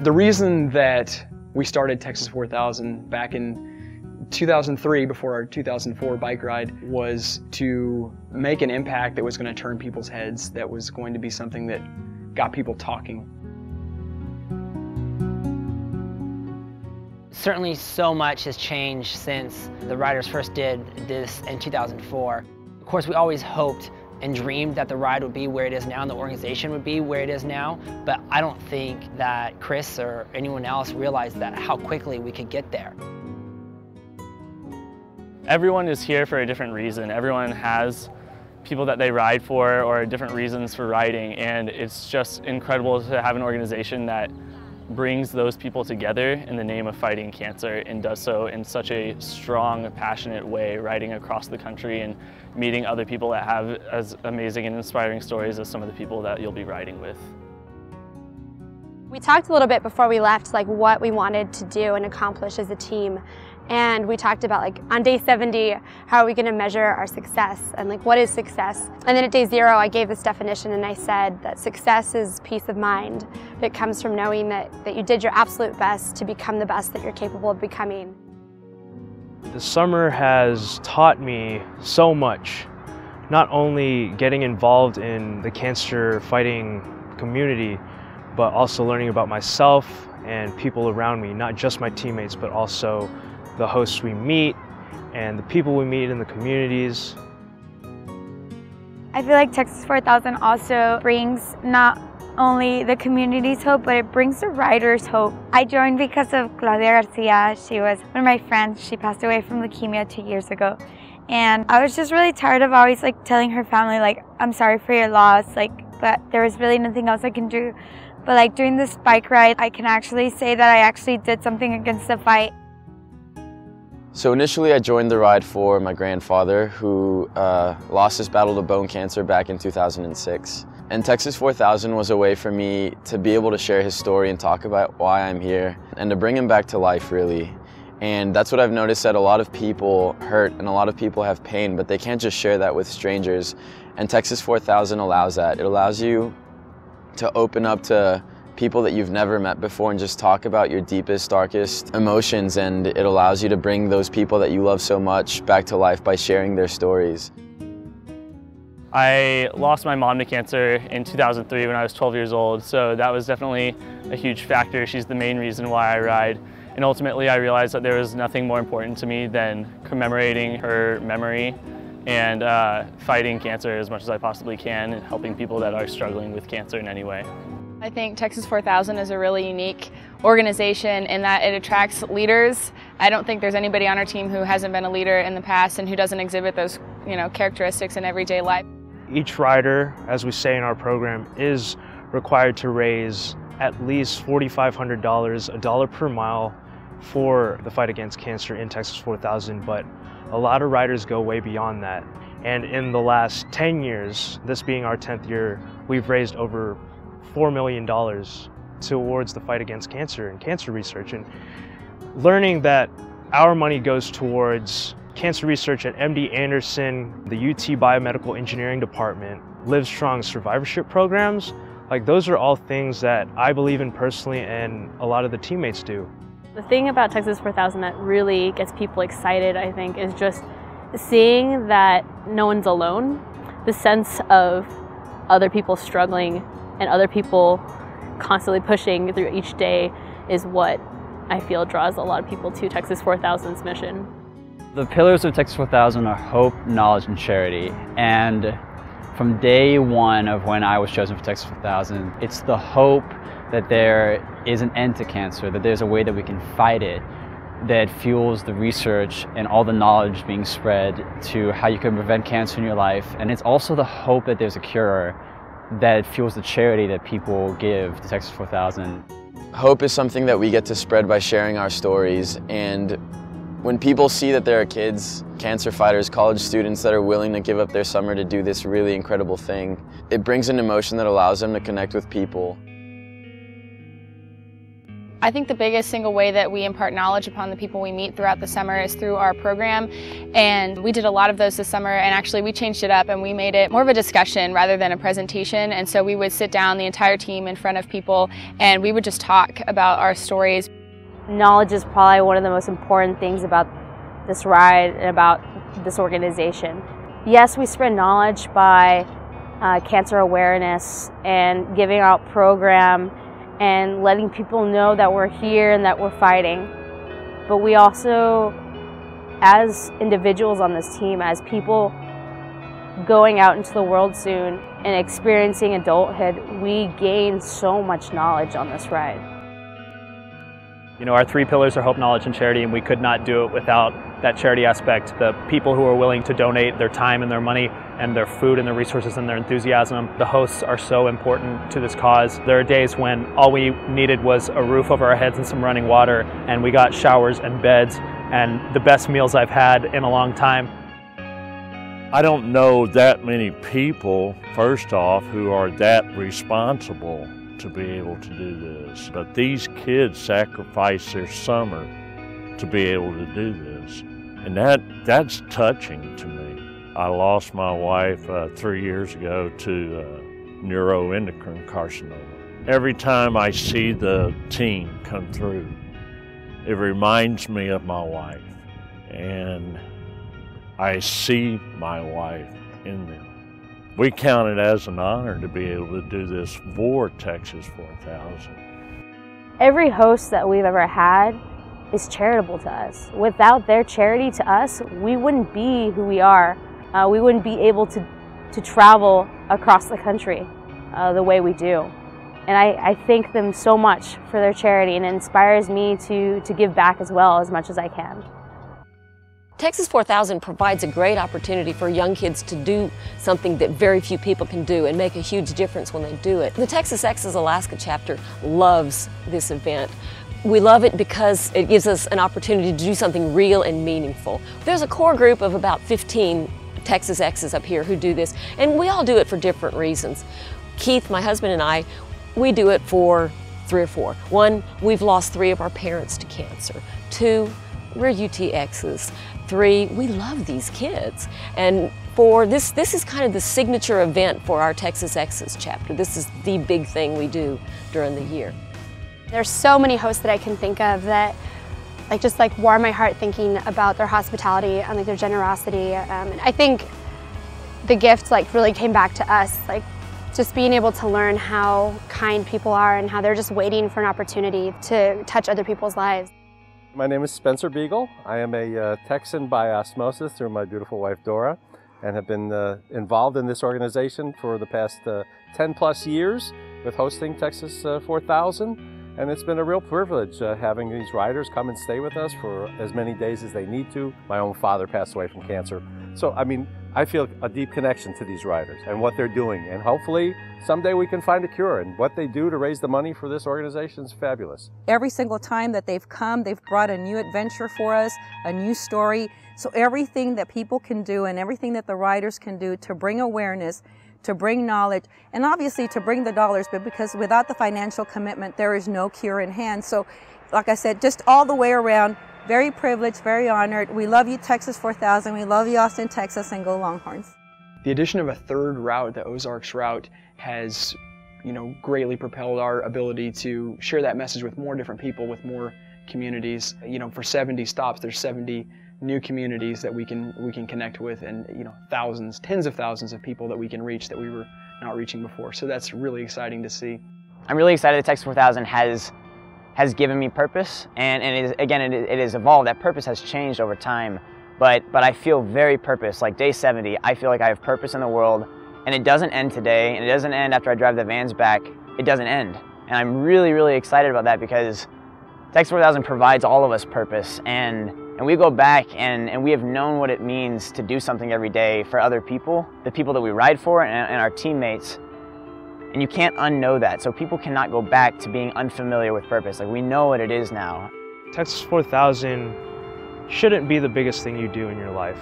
The reason that we started Texas 4000 back in 2003, before our 2004 bike ride, was to make an impact that was going to turn people's heads, that was going to be something that got people talking. Certainly so much has changed since the riders first did this in 2004. Of course, we always hoped and dreamed that the ride would be where it is now and the organization would be where it is now, but I don't think that Chris or anyone else realized that how quickly we could get there. Everyone is here for a different reason. Everyone has people that they ride for or different reasons for riding, and it's just incredible to have an organization that brings those people together in the name of fighting cancer and does so in such a strong, passionate way, riding across the country and meeting other people that have as amazing and inspiring stories as some of the people that you'll be riding with. We talked a little bit before we left, like what we wanted to do and accomplish as a team. And we talked about, like, on day 70, how are we going to measure our success, and like what is success? And then at day 0, I gave this definition and I said that success is peace of mind. It comes from knowing that you did your absolute best to become the best that you're capable of becoming. The summer has taught me so much, not only getting involved in the cancer fighting community, but also learning about myself and people around me, not just my teammates, but also the hosts we meet and the people we meet in the communities. I feel like Texas 4000 also brings not only the community's hope, but it brings the riders' hope. I joined because of Claudia Garcia. She was one of my friends. She passed away from leukemia 2 years ago. And I was just really tired of always like telling her family, like, I'm sorry for your loss, but there was really nothing else I can do. But like during this bike ride, I can actually say that I actually did something against the fight. So initially I joined the ride for my grandfather, who lost his battle to bone cancer back in 2006. And Texas 4000 was a way for me to be able to share his story and talk about why I'm here and to bring him back to life, really. And that's what I've noticed, that a lot of people hurt and a lot of people have pain, but they can't just share that with strangers. And Texas 4000 allows that. It allows you to open up to people that you've never met before and just talk about your deepest, darkest emotions, and it allows you to bring those people that you love so much back to life by sharing their stories. I lost my mom to cancer in 2003 when I was 12 years old, so that was definitely a huge factor. She's the main reason why I ride. And ultimately I realized that there was nothing more important to me than commemorating her memory and fighting cancer as much as I possibly can and helping people that are struggling with cancer in any way. I think Texas 4000 is a really unique organization in that it attracts leaders. I don't think there's anybody on our team who hasn't been a leader in the past and who doesn't exhibit those, characteristics in everyday life. Each rider, as we say in our program, is required to raise at least $4,500, $1 per mile, for the fight against cancer in Texas 4000, but a lot of riders go way beyond that. And in the last 10 years, this being our 10th year, we've raised over $4 million towards the fight against cancer and cancer research. And learning that our money goes towards cancer research at MD Anderson, the UT Biomedical Engineering Department, Livestrong survivorship programs, like those are all things that I believe in personally and a lot of the teammates do. The thing about Texas 4000 that really gets people excited, I think, is just seeing that no one's alone. The sense of other people struggling and other people constantly pushing through each day is what I feel draws a lot of people to Texas 4000's mission. The pillars of Texas 4000 are hope, knowledge, and charity. And from day one of when I was chosen for Texas 4000, it's the hope that there is an end to cancer, that there's a way that we can fight it, that fuels the research and all the knowledge being spread to how you can prevent cancer in your life. And it's also the hope that there's a cure that fuels the charity that people give to Texas 4000. Hope is something that we get to spread by sharing our stories, and when people see that there are kids, cancer fighters, college students that are willing to give up their summer to do this really incredible thing, it brings an emotion that allows them to connect with people. I think the biggest single way that we impart knowledge upon the people we meet throughout the summer is through our program, and we did a lot of those this summer, and actually we changed it up and we made it more of a discussion rather than a presentation. And so we would sit down, the entire team, in front of people, and we would just talk about our stories. Knowledge is probably one of the most important things about this ride and about this organization. Yes, we spread knowledge by cancer awareness and giving out program and letting people know that we're here and that we're fighting. But we also, as individuals on this team, as people going out into the world soon and experiencing adulthood, we gain so much knowledge on this ride. You know, our three pillars are hope, knowledge, and charity, and we could not do it without that charity aspect. The people who are willing to donate their time and their money and their food and their resources and their enthusiasm. The hosts are so important to this cause. There are days when all we needed was a roof over our heads and some running water, and we got showers and beds and the best meals I've had in a long time. I don't know that many people, first off, who are that responsible to be able to do this. But these kids sacrifice their summer to be able to do this. And that's touching to me. I lost my wife 3 years ago to neuroendocrine carcinoma. Every time I see the team come through, it reminds me of my wife. And I see my wife in them. We count it as an honor to be able to do this for Texas 4000. Every host that we've ever had is charitable to us. Without their charity to us, we wouldn't be who we are. We wouldn't be able to travel across the country the way we do. And I thank them so much for their charity, and it inspires me to give back as well as much as I can. Texas 4000 provides a great opportunity for young kids to do something that very few people can do and make a huge difference when they do it. The Texas Exes Alaska chapter loves this event. We love it because it gives us an opportunity to do something real and meaningful. There's a core group of about 15 Texas Exes up here who do this, and we all do it for different reasons. Keith, my husband, and I, we do it for 3 or 4. 1, we've lost 3 of our parents to cancer. 2, we're UTXs. 3, we love these kids. And 4, this is kind of the signature event for our Texas Exes chapter. This is the big thing we do during the year. There's so many hosts that I can think of that just warm my heart thinking about their hospitality and their generosity. And I think the gift really came back to us, just being able to learn how kind people are and how they're just waiting for an opportunity to touch other people's lives. My name is Spencer Beagle. I am a Texan by osmosis through my beautiful wife Dora, and have been involved in this organization for the past 10+ years with hosting Texas 4000. And it's been a real privilege having these riders come and stay with us for as many days as they need to. My own father passed away from cancer. So, I mean, I feel a deep connection to these riders and what they're doing. And hopefully someday we can find a cure. And what they do to raise the money for this organization is fabulous. Every single time that they've come, they've brought a new adventure for us, a new story. So everything that people can do and everything that the riders can do to bring awareness, to bring knowledge, and obviously to bring the dollars, but because without the financial commitment, there is no cure in hand. So, like I said, just all the way around, very privileged, very honored. We love you, Texas 4000. We love you, Austin, Texas, and go Longhorns. The addition of a 3rd route, the Ozarks route, has greatly propelled our ability to share that message with more different people, with more communities. For 70 stops, there's 70 new communities that we can connect with, and thousands, tens of thousands of people that we can reach that we were not reaching before. So that's really exciting to see. I'm really excited that Texas 4000 has given me purpose, and it has evolved. That purpose has changed over time, but I feel very purpose. Like day 70, I feel like I have purpose in the world, and it doesn't end today, and it doesn't end after I drive the vans back. It doesn't end, and I'm really, really excited about that because Texas 4000 provides all of us purpose, and we go back and we have known what it means to do something every day for other people, the people that we ride for and our teammates. And you can't unknow that. So people cannot go back to being unfamiliar with purpose. We know what it is now. Texas 4000 shouldn't be the biggest thing you do in your life,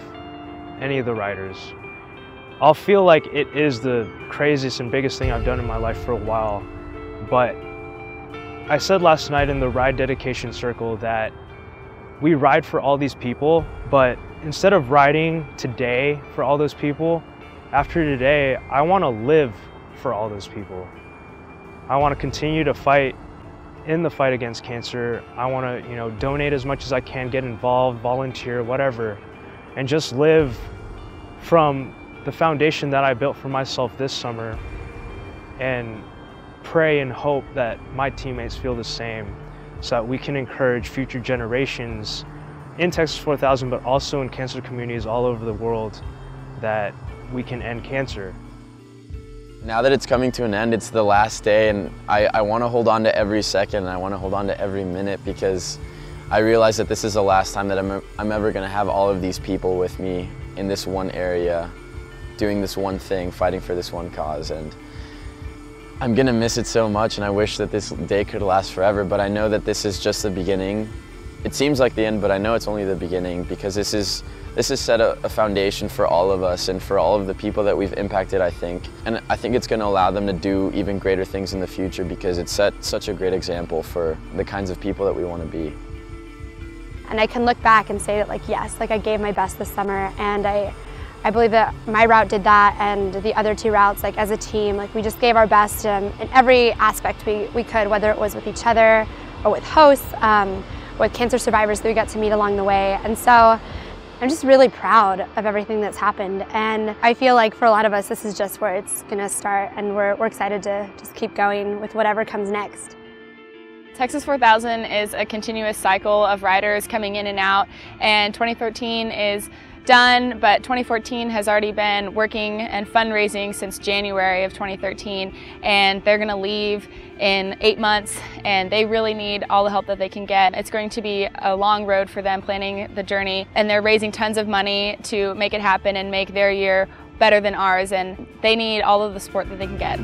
any of the riders. I'll feel like it is the craziest and biggest thing I've done in my life for a while, but I said last night in the ride dedication circle that we ride for all these people, but instead of riding today for all those people, after today, I want to live for all those people. I want to continue to fight in the fight against cancer. I want to, donate as much as I can, get involved, volunteer, whatever, and just live from the foundation that I built for myself this summer, and pray and hope that my teammates feel the same, so that we can encourage future generations in Texas 4000, but also in cancer communities all over the world, that we can end cancer. Now that it's coming to an end, it's the last day, and I want to hold on to every second, and I want to hold on to every minute, because I realize that this is the last time that I'm ever going to have all of these people with me in this one area, doing this one thing, fighting for this one cause. And I'm going to miss it so much, and I wish that this day could last forever, but I know that this is just the beginning. It seems like the end, but I know it's only the beginning, because this has set a foundation for all of us and for all of the people that we've impacted, I think. And I think it's going to allow them to do even greater things in the future, because it set such a great example for the kinds of people that we want to be. And I can look back and say that, yes, I gave my best this summer, and I believe that my route did that, and the other two routes, as a team, we just gave our best in every aspect we could, whether it was with each other or with hosts, with cancer survivors that we got to meet along the way. And so I'm just really proud of everything that's happened, and I feel like for a lot of us this is just where it's going to start, and we're excited to just keep going with whatever comes next. Texas 4000 is a continuous cycle of riders coming in and out, and 2013 is done, but 2014 has already been working and fundraising since January of 2013, and they're going to leave in 8 months, and they really need all the help that they can get. It's going to be a long road for them planning the journey, and they're raising tons of money to make it happen and make their year better than ours, and they need all of the support that they can get.